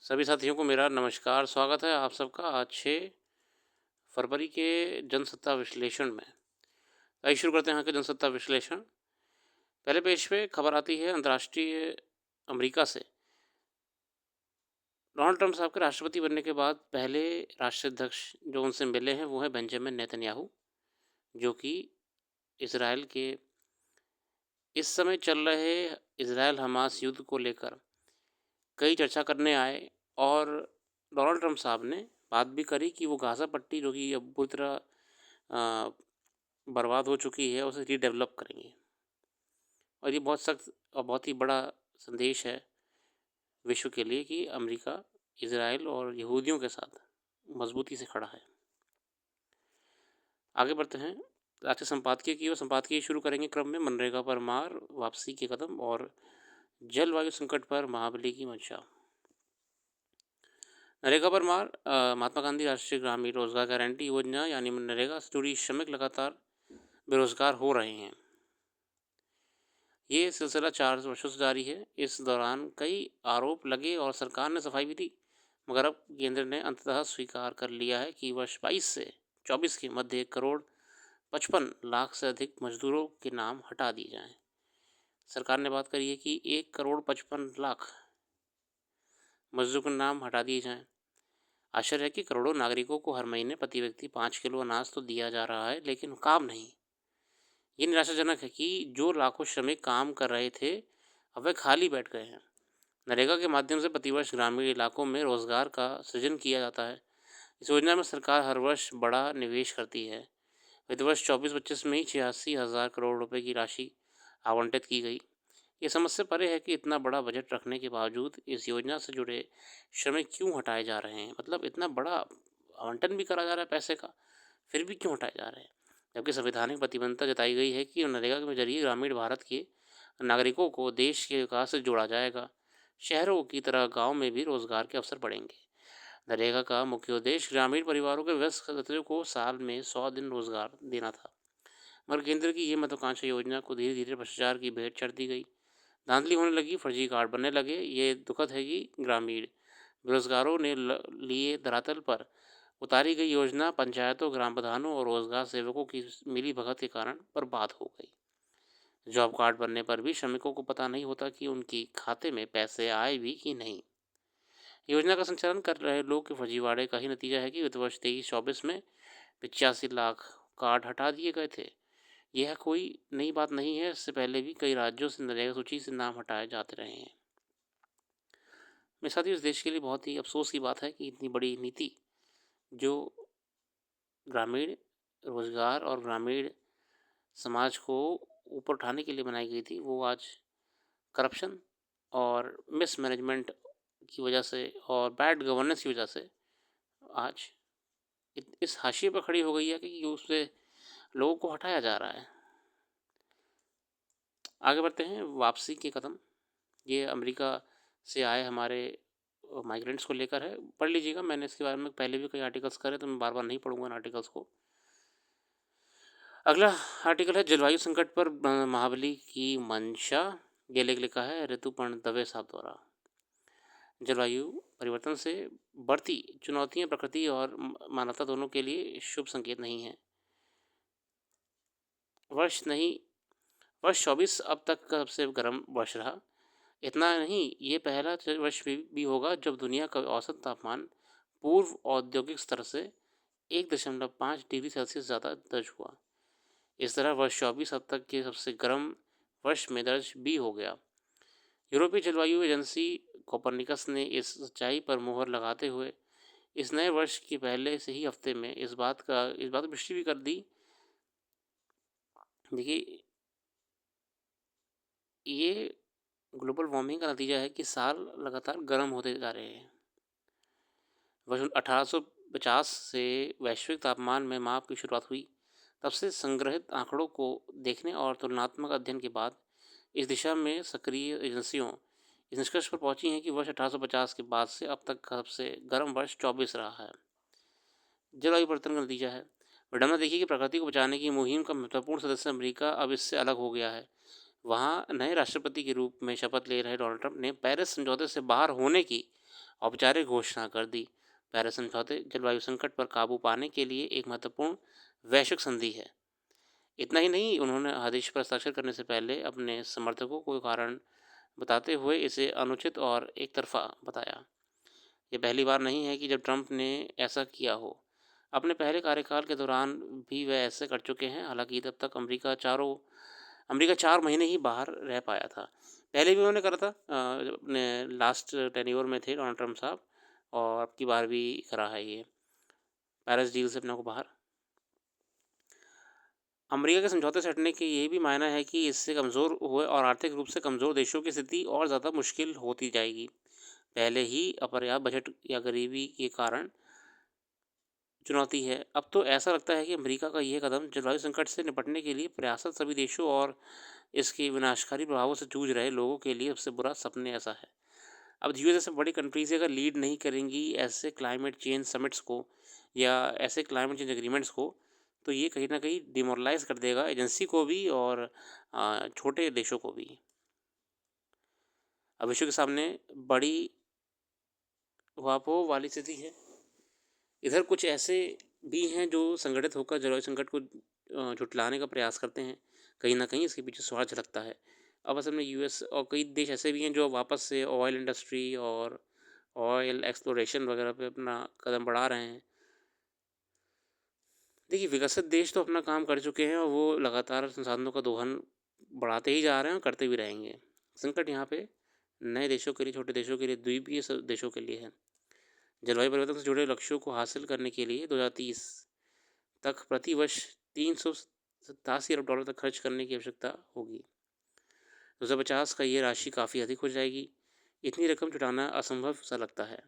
सभी साथियों को मेरा नमस्कार, स्वागत है आप सबका आज 6 फरवरी के जनसत्ता विश्लेषण में। आइए शुरू करते हैं यहाँ के जनसत्ता विश्लेषण। पहले पेज पे खबर आती है अंतर्राष्ट्रीय अमेरिका से। डोनाल्ड ट्रंप साहब के राष्ट्रपति बनने के बाद पहले राष्ट्राध्यक्ष जो उनसे मिले हैं वो है बेंजामिन नेतन्याहू, जो कि इसराइल के इस समय चल रहे इसराइल हमास युद्ध को लेकर कई चर्चा करने आए। और डोनाल्ड ट्रंप साहब ने बात भी करी कि वो गाज़ा पट्टी जो कि अब पूरी तरह अ, बर्बाद हो चुकी है उसे रीडेवलप करेंगे। और ये बहुत सख्त और बहुत ही बड़ा संदेश है विश्व के लिए कि अमेरिका इजराइल और यहूदियों के साथ मजबूती से खड़ा है। आगे बढ़ते हैं राष्ट्रीय संपादकीय की ओर। संपादकीय शुरू करेंगे क्रम में मनरेगा पर मार, वापसी के कदम और जलवायु संकट पर महाबली की मंशा। नरेगा पर मार महात्मा गांधी राष्ट्रीय ग्रामीण रोजगार गारंटी योजना यानी मनरेगा से जुड़ी श्रमिक लगातार बेरोजगार हो रहे हैं। ये सिलसिला 4 वर्षों से जारी है। इस दौरान कई आरोप लगे और सरकार ने सफाई भी दी, मगर अब केंद्र ने अंततः स्वीकार कर लिया है कि वर्ष 22 से 24 के मध्य 1,55,00,000 से अधिक मजदूरों के नाम हटा दिए जाएं। सरकार ने बात करी है कि 1,55,00,000 मजदूरों के नाम हटा दिए जाएं। आश्चर्य है कि करोड़ों नागरिकों को हर महीने प्रति व्यक्ति 5 किलो अनाज तो दिया जा रहा है, लेकिन काम नहीं। ये निराशाजनक है कि जो लाखों श्रमिक काम कर रहे थे अब वे खाली बैठ गए हैं। नरेगा के माध्यम से प्रतिवर्ष ग्रामीण इलाकों में रोजगार का सृजन किया जाता है। इस योजना में सरकार हर वर्ष बड़ा निवेश करती है। वित्त वर्ष 24-25 में ही 86,000 करोड़ रुपए की राशि आवंटित की गई। ये समझ से परे है कि इतना बड़ा बजट रखने के बावजूद इस योजना से जुड़े श्रमिक क्यों हटाए जा रहे हैं। मतलब इतना बड़ा आवंटन भी करा जा रहा है पैसे का, फिर भी क्यों हटाए जा रहे हैं। जबकि संवैधानिक प्रतिबद्धता जताई गई है कि नरेगा के जरिए ग्रामीण भारत के नागरिकों को देश के विकास से जोड़ा जाएगा। शहरों की तरह गांव में भी रोजगार के अवसर बढ़ेंगे। नरेगा का मुख्य उद्देश्य ग्रामीण परिवारों के व्यस्त सदस्यों को साल में 100 दिन रोजगार देना था, मगर केंद्र की ये महत्वाकांक्षी योजना को धीरे धीरे भ्रष्टाचार की भेंट चढ़ दी गई। धांधली होने लगी, फर्जी कार्ड बनने लगे। ये दुखद है कि ग्रामीण बेरोजगारों ने लिए धरातल पर उतारी गई योजना पंचायतों, ग्राम प्रधानों और रोजगार सेवकों की मिली भगत के कारण बर्बाद हो गई। जॉब कार्ड बनने पर भी श्रमिकों को पता नहीं होता कि उनके खाते में पैसे आए भी कि नहीं। योजना का संचालन कर रहे लोग के फर्जीवाड़े का ही नतीजा है कि वित्त वर्ष 23-24 में 85 लाख कार्ड हटा दिए गए थे। यह कोई नई बात नहीं है, इससे पहले भी कई राज्यों से नरेगा सूची से नाम हटाए जाते रहे हैं। मेरे साथ ही इस देश के लिए बहुत ही अफसोस की बात है कि इतनी बड़ी नीति जो ग्रामीण रोजगार और ग्रामीण समाज को ऊपर उठाने के लिए बनाई गई थी, वो आज करप्शन और मिसमैनेजमेंट की वजह से और बैड गवर्नेंस की वजह से आज इस हाशिए पर खड़ी हो गई है कि उससे लोगों को हटाया जा रहा है। आगे बढ़ते हैं वापसी के कदम। ये अमेरिका से आए हमारे माइग्रेंट्स को लेकर है। पढ़ लीजिएगा, मैंने इसके बारे में पहले भी कई आर्टिकल्स करे तो मैं बार बार नहीं पढ़ूंगा इन आर्टिकल्स को। अगला आर्टिकल है जलवायु संकट पर महाबली की मंशा। ये लेख लिखा है ऋतुपर्ण दवे साहब द्वारा। जलवायु परिवर्तन से बढ़ती चुनौतियां प्रकृति और मानवता दोनों के लिए शुभ संकेत नहीं है। वर्ष 24 अब तक का सबसे गर्म वर्ष रहा। इतना नहीं, ये पहला वर्ष भी होगा जब दुनिया का औसत तापमान पूर्व औद्योगिक स्तर से 1.5 डिग्री सेल्सियस ज़्यादा दर्ज हुआ। इस तरह वर्ष 24 अब तक के सबसे गर्म वर्ष में दर्ज भी हो गया। यूरोपीय जलवायु एजेंसी कोपरनिकस ने इस सच्चाई पर मुहर लगाते हुए इस नए वर्ष के पहले से ही हफ्ते में इस बात की पुष्टि भी कर दी। देखिए, ये ग्लोबल वार्मिंग का नतीजा है कि साल लगातार गर्म होते जा रहे हैं। वर्ष 1850 से वैश्विक तापमान में माप की शुरुआत हुई। तब से संग्रहित आंकड़ों को देखने और तुलनात्मक अध्ययन के बाद इस दिशा में सक्रिय एजेंसियों इस निष्कर्ष पर पहुंची हैं कि वर्ष 1850 के बाद से अब तक का सबसे गर्म वर्ष 24 रहा है। जलवायु परिवर्तन का नतीजा है। विडम्बना देखिए कि प्रकृति को बचाने की मुहिम का महत्वपूर्ण सदस्य अमेरिका अब इससे अलग हो गया है। वहाँ नए राष्ट्रपति के रूप में शपथ ले रहे डोनाल्ड ट्रंप ने पेरिस समझौते से बाहर होने की औपचारिक घोषणा कर दी। पेरिस समझौते जलवायु संकट पर काबू पाने के लिए एक महत्वपूर्ण वैश्विक संधि है। इतना ही नहीं, उन्होंने आदेश पर हस्ताक्षर करने से पहले अपने समर्थकों को कारण बताते हुए इसे अनुचित और एक तरफा बताया। ये पहली बार नहीं है कि जब ट्रंप ने ऐसा किया हो। अपने पहले कार्यकाल के दौरान भी वह ऐसे कर चुके हैं। हालांकि तब तक अमेरिका 4 महीने ही बाहर रह पाया था। पहले भी उन्होंने करा था, जब अपने लास्ट टेन्योर में थे डोनाल्ड ट्रंप साहब, और अब की बार भी करा है ये पेरिस डील से अपने को बाहर। अमेरिका के समझौते से हटने के ये भी मायना है कि इससे कमज़ोर हुए और आर्थिक रूप से कमज़ोर देशों की स्थिति और ज़्यादा मुश्किल होती जाएगी। पहले ही अपर्याप्त बजट या गरीबी के कारण चुनौती है। अब तो ऐसा लगता है कि अमेरिका का यह कदम जलवायु संकट से निपटने के लिए प्रयासरत सभी देशों और इसके विनाशकारी प्रभावों से जूझ रहे लोगों के लिए सबसे बुरा सपने ऐसा है। अब यूएस जैसे बड़ी कंट्रीज अगर लीड नहीं करेंगी ऐसे क्लाइमेट चेंज समिट्स को या ऐसे क्लाइमेट चेंज एग्रीमेंट्स को, तो ये कहीं ना कहीं डिमोरलाइज कर देगा एजेंसी को भी और छोटे देशों को भी। अब विश्व के सामने बड़ी वापो वाली स्थिति है। इधर कुछ ऐसे भी हैं जो संगठित होकर जलवायु संकट को झुठलाने का प्रयास करते हैं। कहीं ना कहीं इसके पीछे स्वार्थ झलकता है। अब असल में यूएस और कई देश ऐसे भी हैं जो वापस से ऑयल इंडस्ट्री और ऑयल एक्सप्लोरेशन वगैरह पे अपना कदम बढ़ा रहे हैं। देखिए, विकसित देश तो अपना काम कर चुके हैं और वो लगातार संसाधनों का दोहन बढ़ाते ही जा रहे हैं और करते भी रहेंगे। संकट यहाँ पे नए देशों के लिए, छोटे देशों के लिए, द्वीपीय देशों के लिए है। जलवायु परिवर्तन से जुड़े लक्ष्यों को हासिल करने के लिए 2030 तक प्रति वर्ष $387 अरब तक खर्च करने की आवश्यकता होगी। 2050 का ये राशि काफ़ी अधिक हो जाएगी। इतनी रकम जुटाना असंभव सा लगता है।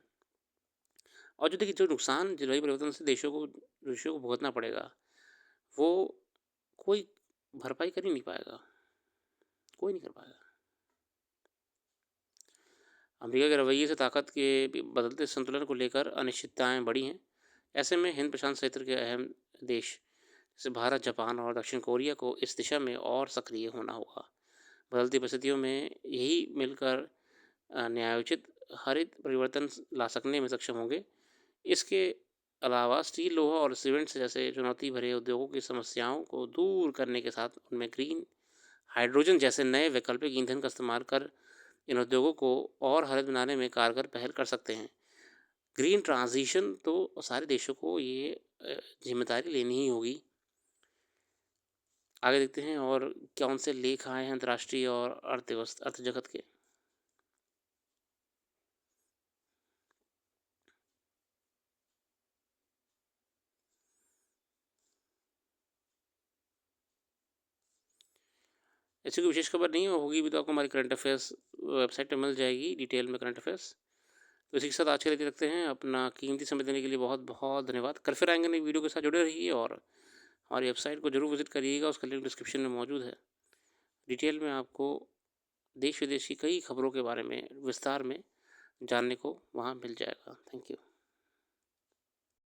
और जो देखिए, जो नुकसान जलवायु परिवर्तन से देशों को भुगतना पड़ेगा, वो कोई भरपाई कर ही नहीं पाएगा, कोई नहीं कर पाएगा। अमेरिका के रवैये से ताकत के बदलते संतुलन को लेकर अनिश्चितताएं बढ़ी हैं। ऐसे में हिंद प्रशांत क्षेत्र के अहम देश जैसे भारत, जापान और दक्षिण कोरिया को इस दिशा में और सक्रिय होना होगा। बदलती परिस्थितियों में यही मिलकर न्यायोचित हरित परिवर्तन ला सकने में सक्षम होंगे। इसके अलावा स्टील, लोहा और सीमेंट जैसे चुनौती भरे उद्योगों की समस्याओं को दूर करने के साथ उनमें ग्रीन हाइड्रोजन जैसे नए वैकल्पिक ईंधन का इस्तेमाल कर इन उद्योगों को और हरित बनाने में कारगर पहल कर सकते हैं। ग्रीन ट्रांजिशन तो सारे देशों को ये जिम्मेदारी लेनी ही होगी। आगे देखते हैं और कौन से लेख आए हैं अंतर्राष्ट्रीय और अर्थ जगत के। ऐसी कोई विशेष खबर नहीं होगी भी तो आपको हमारी करंट अफेयर्स वेबसाइट पर मिल जाएगी डिटेल में करंट अफेयर्स। तो इसी के साथ आज के लिए रखते हैं। अपना कीमती समय देने के लिए बहुत बहुत धन्यवाद। कल फिर आएंगे नई वीडियो के साथ, जुड़े रहिए और हमारी वेबसाइट को जरूर विजिट करिएगा। उसका लिंक डिस्क्रिप्शन में मौजूद है। डिटेल में आपको देश विदेश की कई खबरों के बारे में विस्तार में जानने को वहाँ मिल जाएगा। Thank you.